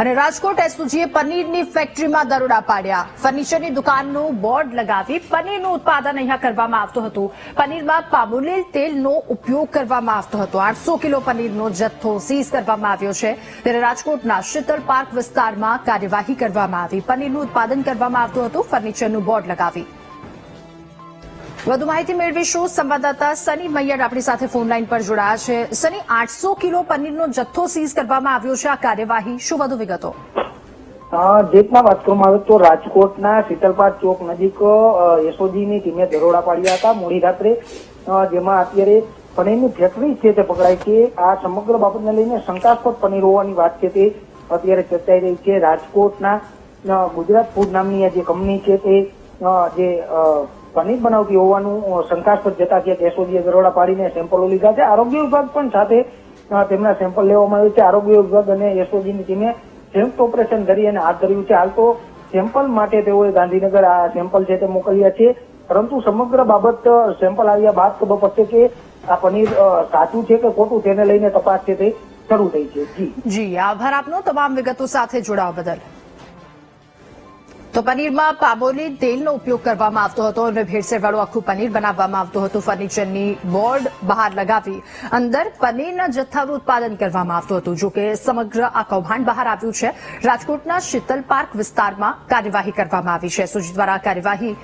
અને રાજકોટ એસઓજીએ પનીરની ફેક્ટરીમાં દરોડા પાડ્યા. ફર્નિચરની દુકાનનું બોર્ડ લગાવી પનીરનું ઉત્પાદન અહીંયા કરવામાં આવતું હતું. પનીરમાં પામોલીલ તેલનો ઉપયોગ કરવામાં આવતો હતો. 800 કિલો પનીરનો જથ્થો સીઝ કરવામાં આવ્યો છે. ત્યારે રાજકોટના શીતલ પાર્ક વિસ્તારમાં કાર્યવાહી કરવામાં આવી. પનીરનું ઉત્પાદન કરવામાં આવતું હતું ફર્નિચરનું બોર્ડ લગાવી. વધુ માહિતી મેળવીશું. સંવાદદાતા સની મૈયર આપણી સાથે ફોનલાઈન પર જોડાયા છે. સની, 800 કિલો પનીરનો જથ્થો સીઝ કરવામાં આવ્યો છે. આ કાર્યવાહી શું વધુ વિગતો? જેટલા વાત કરવામાં આવે તો રાજકોટના શીતલ પાર્ક ચોક નજીક એસઓજીની ટીમે દરોડા પાડ્યા હતા મોડી રાત્રે, જેમાં અત્યારે પનીરની ફેક્ટરી છે તે પકડાઈ છે. આ સમગ્ર બાબતને લઈને શંકાસ્પદ પનીર હોવાની વાત છે તે અત્યારે ચર્ચાઈ રહી છે. રાજકોટના ગુજરાત ફૂડ નામની જે કંપની છે તે જે પનીર બનાવતી હોવાનું શંકાસ્પદ જતા છે. એસઓજીએ દરોડા પાડીને સેમ્પલો લીધા છે. આરોગ્ય વિભાગ પણ સાથે તેમના સેમ્પલ લેવામાં આવ્યું છે. આરોગ્ય વિભાગ અને એસઓજીની ટીમે સંયુક્ત ઓપરેશન કરી અને હાથ ધર્યું છે. હાલ તો સેમ્પલ માટે તેઓએ ગાંધીનગર આ સેમ્પલ છે તે મોકલ્યા છે, પરંતુ સમગ્ર બાબત સેમ્પલ આવ્યા બાદ ખબર પડશે કે આ પનીર સાચું છે કે ખોટું, તેને લઈને તપાસ છે તે શરૂ થઈ છે. જી, આભાર આપનો તમામ વિગતો સાથે જોડાવા બદલ. તો પનીરમાં પામોલીલ તેલનો ઉપયોગ કરવામાં આવતો હતો અને ભેળસેળવાળું આખું પનીર બનાવવામાં આવતું હતું. ફર્નિચરની બોર્ડ બહાર લગાવી અંદર પનીરના જથ્થાનું ઉત્પાદન કરવામાં આવતું હતું. જો કે સમગ્ર આ કૌભાંડ બહાર આવ્યું છે. રાજકોટના શીતલ પાર્ક વિસ્તારમાં કાર્યવાહી કરવામાં આવી છે. એસઓજી દ્વારા કાર્યવાહી